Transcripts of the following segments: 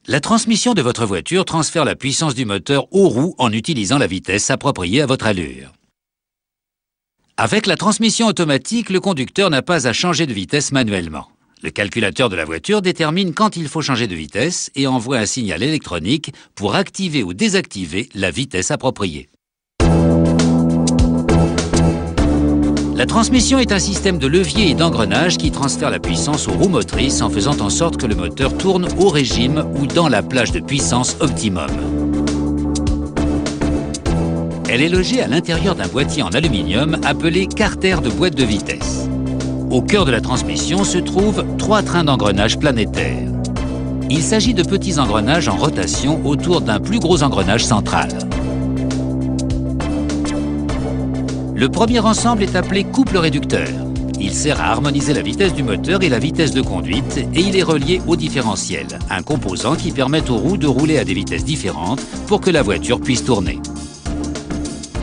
La transmission de votre voiture transfère la puissance du moteur aux roues en utilisant la vitesse appropriée à votre allure. Avec la transmission automatique, le conducteur n'a pas à changer de vitesse manuellement. Le calculateur de la voiture détermine quand il faut changer de vitesse et envoie un signal électronique pour activer ou désactiver la vitesse appropriée. La transmission est un système de levier et d'engrenage qui transfère la puissance aux roues motrices en faisant en sorte que le moteur tourne au régime ou dans la plage de puissance optimum. Elle est logée à l'intérieur d'un boîtier en aluminium appelé carter de boîte de vitesse. Au cœur de la transmission se trouvent 3 trains d'engrenage planétaires. Il s'agit de petits engrenages en rotation autour d'un plus gros engrenage central. Le premier ensemble est appelé couple réducteur. Il sert à harmoniser la vitesse du moteur et la vitesse de conduite et il est relié au différentiel, un composant qui permet aux roues de rouler à des vitesses différentes pour que la voiture puisse tourner.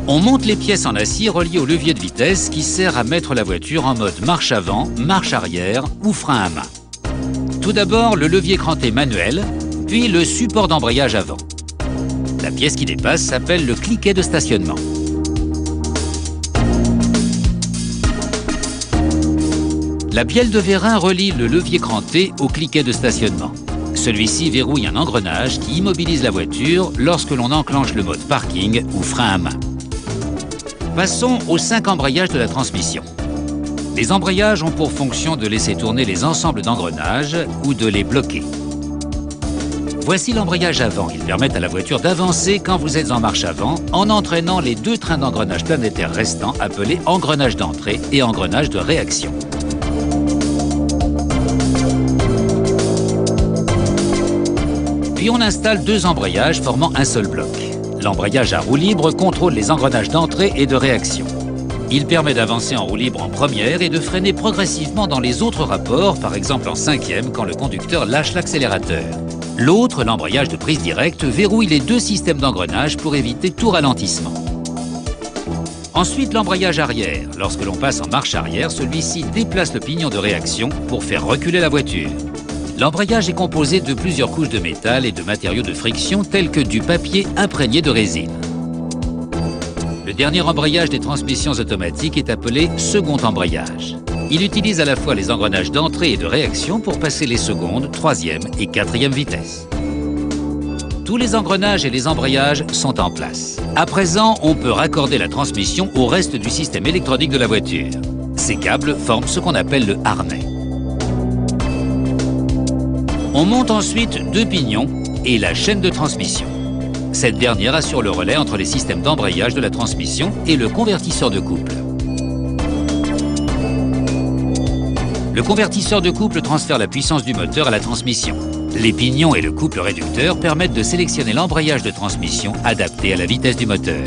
On monte les pièces en acier reliées au levier de vitesse qui sert à mettre la voiture en mode marche avant, marche arrière ou frein à main. Tout d'abord, le levier cranté manuel, puis le support d'embrayage avant. La pièce qui dépasse s'appelle le cliquet de stationnement. La bielle de vérin relie le levier cranté au cliquet de stationnement. Celui-ci verrouille un engrenage qui immobilise la voiture lorsque l'on enclenche le mode parking ou frein à main. Passons aux 5 embrayages de la transmission. Les embrayages ont pour fonction de laisser tourner les ensembles d'engrenages ou de les bloquer. Voici l'embrayage avant. Il permet à la voiture d'avancer quand vous êtes en marche avant en entraînant les 2 trains d'engrenage planétaires restants appelés engrenage d'entrée et engrenage de réaction. Puis on installe 2 embrayages formant un seul bloc. L'embrayage à roue libre contrôle les engrenages d'entrée et de réaction. Il permet d'avancer en roue libre en première et de freiner progressivement dans les autres rapports, par exemple en 5e quand le conducteur lâche l'accélérateur. L'autre, l'embrayage de prise directe, verrouille les 2 systèmes d'engrenage pour éviter tout ralentissement. Ensuite, l'embrayage arrière. Lorsque l'on passe en marche arrière, celui-ci déplace le pignon de réaction pour faire reculer la voiture. L'embrayage est composé de plusieurs couches de métal et de matériaux de friction tels que du papier imprégné de résine. Le dernier embrayage des transmissions automatiques est appelé second embrayage. Il utilise à la fois les engrenages d'entrée et de réaction pour passer les secondes, 3e et 4e vitesses. Tous les engrenages et les embrayages sont en place. À présent, on peut raccorder la transmission au reste du système électronique de la voiture. Ces câbles forment ce qu'on appelle le harnais. On monte ensuite 2 pignons et la chaîne de transmission. Cette dernière assure le relais entre les systèmes d'embrayage de la transmission et le convertisseur de couple. Le convertisseur de couple transfère la puissance du moteur à la transmission. Les pignons et le couple réducteur permettent de sélectionner l'embrayage de transmission adapté à la vitesse du moteur.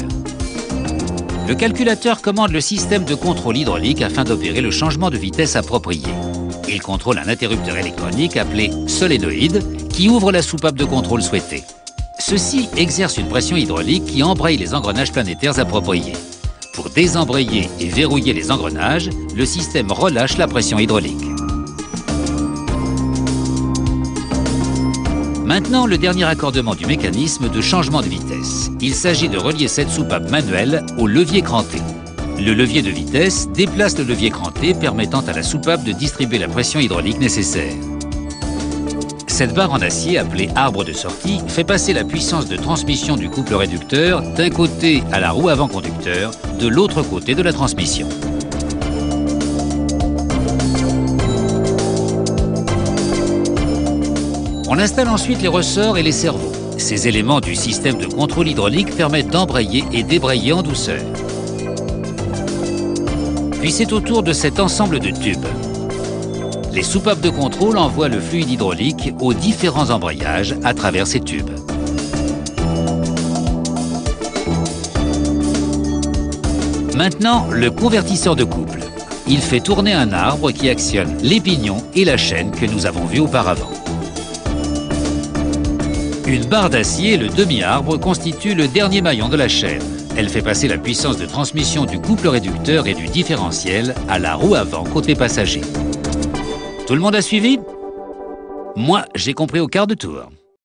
Le calculateur commande le système de contrôle hydraulique afin d'opérer le changement de vitesse approprié. Il contrôle un interrupteur électronique appelé solénoïde qui ouvre la soupape de contrôle souhaitée. Ceci exerce une pression hydraulique qui embraye les engrenages planétaires appropriés. Pour désembrayer et verrouiller les engrenages, le système relâche la pression hydraulique. Maintenant, le dernier raccordement du mécanisme de changement de vitesse. Il s'agit de relier cette soupape manuelle au levier cranté. Le levier de vitesse déplace le levier cranté permettant à la soupape de distribuer la pression hydraulique nécessaire. Cette barre en acier, appelée arbre de sortie, fait passer la puissance de transmission du couple réducteur d'un côté à la roue avant conducteur, de l'autre côté de la transmission. On installe ensuite les ressorts et les servos. Ces éléments du système de contrôle hydraulique permettent d'embrayer et débrayer en douceur. Puis c'est au tour de cet ensemble de tubes. Les soupapes de contrôle envoient le fluide hydraulique aux différents embrayages à travers ces tubes. Maintenant, le convertisseur de couple. Il fait tourner un arbre qui actionne les pignons et la chaîne que nous avons vus auparavant. Une barre d'acier, le demi-arbre, constitue le dernier maillon de la chaîne. Elle fait passer la puissance de transmission du couple réducteur et du différentiel à la roue avant côté passager. Tout le monde a suivi? Moi, j'ai compris au quart de tour.